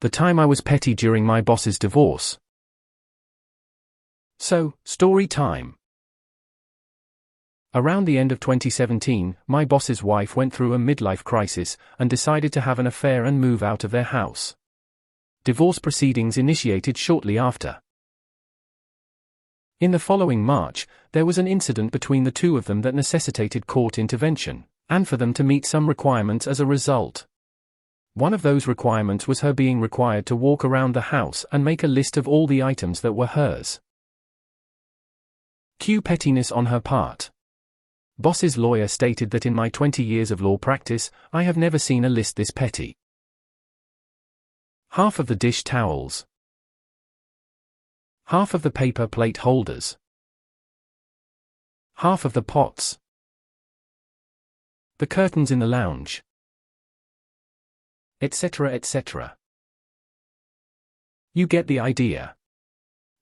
The time I was petty during my boss's divorce. So, story time. Around the end of 2017, my boss's wife went through a midlife crisis and decided to have an affair and move out of their house. Divorce proceedings initiated shortly after. In the following March, there was an incident between the two of them that necessitated court intervention, and for them to meet some requirements as a result. One of those requirements was her being required to walk around the house and make a list of all the items that were hers. Cue pettiness on her part. Boss's lawyer stated that in my 20 years of law practice, I have never seen a list this petty. Half of the dish towels. Half of the paper plate holders. Half of the pots. The curtains in the lounge. Etc. etc. You get the idea.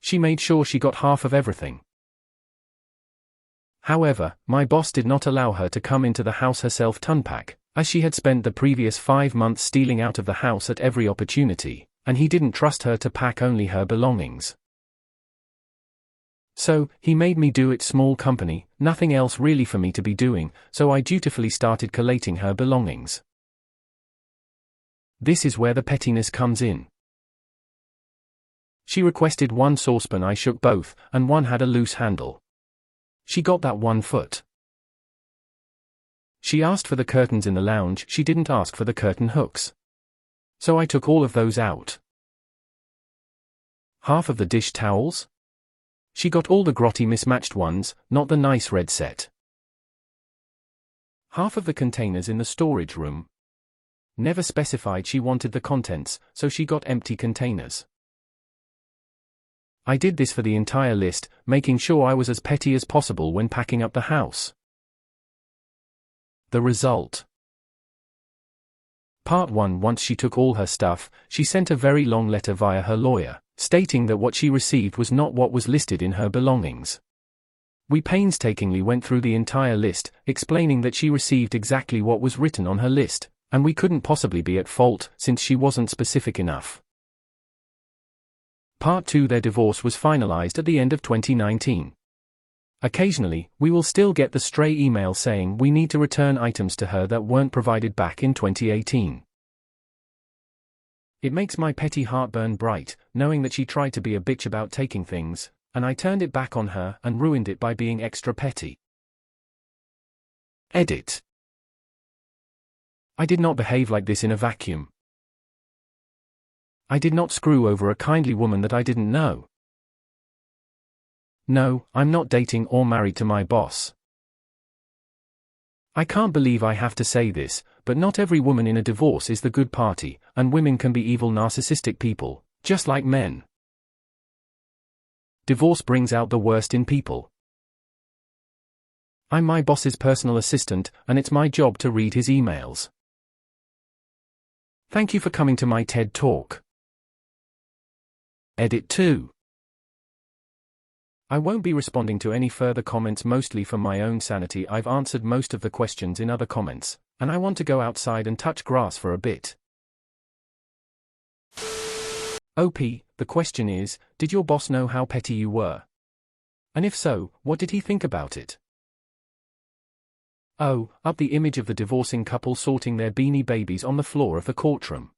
She made sure she got half of everything. However, my boss did not allow her to come into the house herself to unpack, as she had spent the previous 5 months stealing out of the house at every opportunity, and he didn't trust her to pack only her belongings. So, he made me do it small company, nothing else really for me to be doing, so I dutifully started collating her belongings. This is where the pettiness comes in. She requested one saucepan, I shook both, and one had a loose handle. She got that 1 foot. She asked for the curtains in the lounge, she didn't ask for the curtain hooks. So I took all of those out. Half of the dish towels? She got all the grotty mismatched ones, not the nice red set. Half of the containers in the storage room. Never specified she wanted the contents, so she got empty containers. I did this for the entire list, making sure I was as petty as possible when packing up the house. The result. Part 1. Once she took all her stuff, she sent a very long letter via her lawyer, stating that what she received was not what was listed in her belongings. We painstakingly went through the entire list, explaining that she received exactly what was written on her list, and we couldn't possibly be at fault since she wasn't specific enough. Part 2. Their divorce was finalized at the end of 2019. Occasionally, we will still get the stray email saying we need to return items to her that weren't provided back in 2018. It makes my petty heart burn bright, knowing that she tried to be a bitch about taking things, and I turned it back on her and ruined it by being extra petty. Edit. I did not behave like this in a vacuum. I did not screw over a kindly woman that I didn't know. No, I'm not dating or married to my boss. I can't believe I have to say this, but not every woman in a divorce is the good party, and women can be evil narcissistic people, just like men. Divorce brings out the worst in people. I'm my boss's personal assistant, and it's my job to read his emails. Thank you for coming to my TED Talk. Edit 2. I won't be responding to any further comments, mostly for my own sanity. I've answered most of the questions in other comments, and I want to go outside and touch grass for a bit. OP, the question is, did your boss know how petty you were? And if so, what did he think about it? Oh, up the image of the divorcing couple sorting their beanie babies on the floor of the courtroom.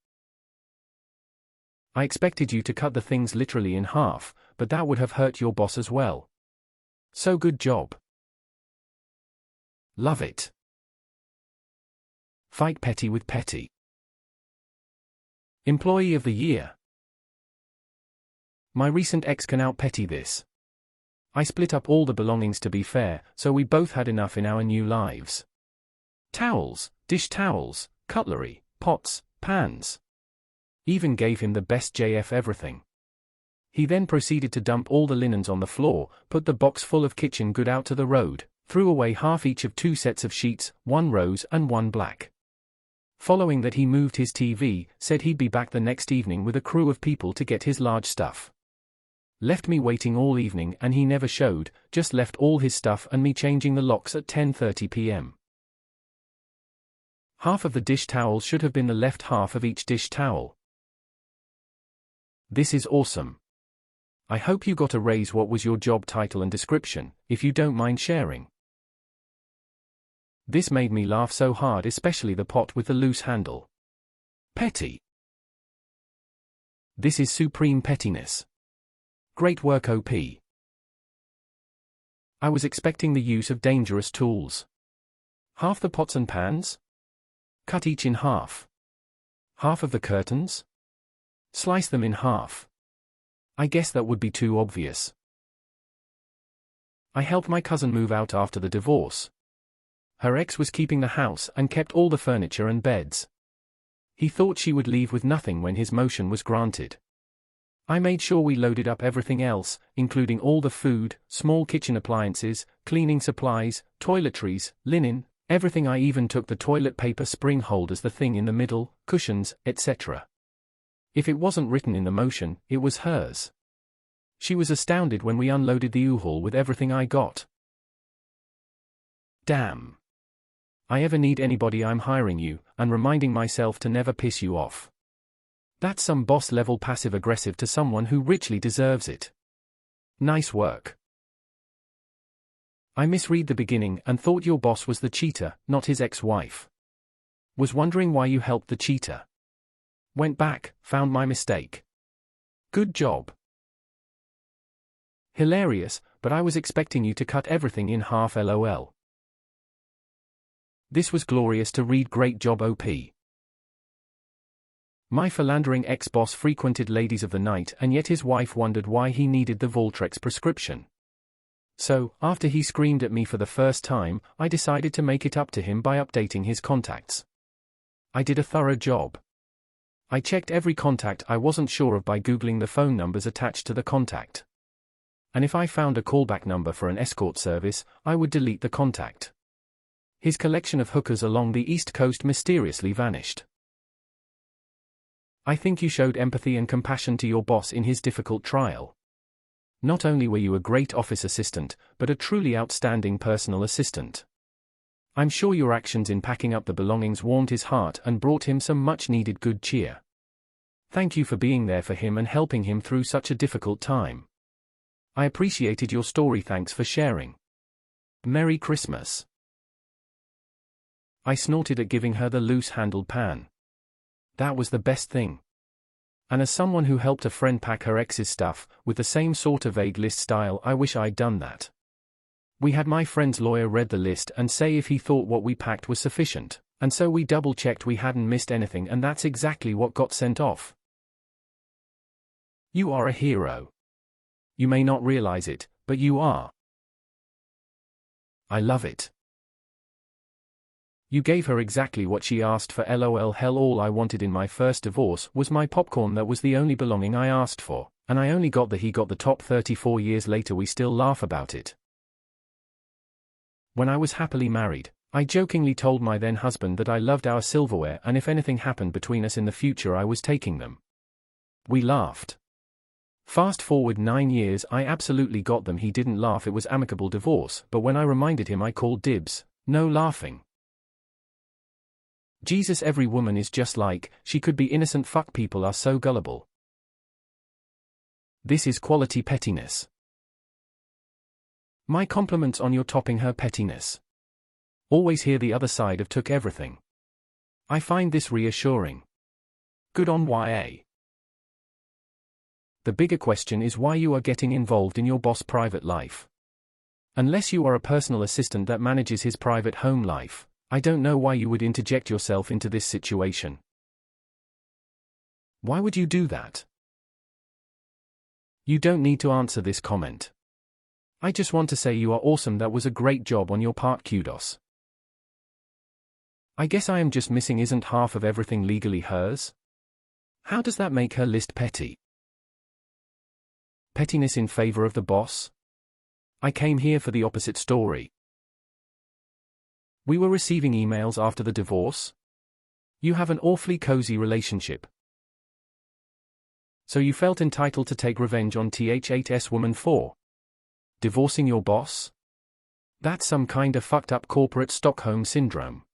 I expected you to cut the things literally in half, but that would have hurt your boss as well. So good job. Love it. Fight petty with petty. Employee of the Year. My recent ex can out-petty this. I split up all the belongings to be fair, so we both had enough in our new lives. Towels, dish towels, cutlery, pots, pans. Even gave him the best JF everything. He then proceeded to dump all the linens on the floor, put the box full of kitchen good out to the road, threw away half each of 2 sets of sheets, 1 rose and 1 black. Following that, he moved his TV, said he'd be back the next evening with a crew of people to get his large stuff. Left me waiting all evening and he never showed, just left all his stuff and me changing the locks at 10:30 p.m. Half of the dish towels should have been the left half of each dish towel. This is awesome. I hope you got a raise. What was your job title and description, if you don't mind sharing? This made me laugh so hard, especially the pot with the loose handle. Petty. This is supreme pettiness. Great work, OP. I was expecting the use of dangerous tools. Half the pots and pans? Cut each in half. Half of the curtains? Slice them in half. I guess that would be too obvious. I helped my cousin move out after the divorce. Her ex was keeping the house and kept all the furniture and beds. He thought she would leave with nothing when his motion was granted. I made sure we loaded up everything else, including all the food, small kitchen appliances, cleaning supplies, toiletries, linen, everything. I even took the toilet paper spring holders, the thing in the middle, cushions, etc. If it wasn't written in the motion, it was hers. She was astounded when we unloaded the U-Haul with everything I got. Damn. I ever need anybody, I'm hiring you, and reminding myself to never piss you off. That's some boss-level passive-aggressive to someone who richly deserves it. Nice work. I misread the beginning and thought your boss was the cheater, not his ex-wife. Was wondering why you helped the cheater. Went back, found my mistake. Good job. Hilarious, but I was expecting you to cut everything in half, LOL. This was glorious to read. Great job, OP. My philandering ex-boss frequented ladies of the night, and yet his wife wondered why he needed the Voltrex prescription. So, after he screamed at me for the first time, I decided to make it up to him by updating his contacts. I did a thorough job. I checked every contact I wasn't sure of by Googling the phone numbers attached to the contact. And if I found a callback number for an escort service, I would delete the contact. His collection of hookers along the East Coast mysteriously vanished. I think you showed empathy and compassion to your boss in his difficult trial. Not only were you a great office assistant, but a truly outstanding personal assistant. I'm sure your actions in packing up the belongings warmed his heart and brought him some much-needed good cheer. Thank you for being there for him and helping him through such a difficult time. I appreciated your story. Thanks for sharing. Merry Christmas. I snorted at giving her the loose-handled pan. That was the best thing. And as someone who helped a friend pack her ex's stuff, with the same sort of vague list style, I wish I'd done that. We had my friend's lawyer read the list and say if he thought what we packed was sufficient, and so we double-checked we hadn't missed anything, and that's exactly what got sent off. You are a hero. You may not realize it, but you are. I love it. You gave her exactly what she asked for. LOL. Hell, all I wanted in my first divorce was my popcorn. That was the only belonging I asked for, and I only got he got the top. 34 years later we still laugh about it. When I was happily married, I jokingly told my then husband that I loved our silverware and if anything happened between us in the future I was taking them. We laughed. Fast forward 9 years, I absolutely got them. He didn't laugh. It was amicable divorce, but when I reminded him I called dibs, no laughing. Jesus, every woman is just like, she could be innocent. Fuck, people are so gullible. This is quality pettiness. My compliments on your topping her pettiness. Always hear the other side of took everything. I find this reassuring. Good on YA. The bigger question is why you are getting involved in your boss' private life. Unless you are a personal assistant that manages his private home life, I don't know why you would interject yourself into this situation. Why would you do that? You don't need to answer this comment. I just want to say you are awesome. That was a great job on your part. Kudos. I guess I am just missing, isn't half of everything legally hers? How does that make her list petty? Pettiness in favor of the boss? I came here for the opposite story. We were receiving emails after the divorce? You have an awfully cozy relationship. So you felt entitled to take revenge on Th8s woman for divorcing your boss? That's some kinda fucked up corporate Stockholm syndrome.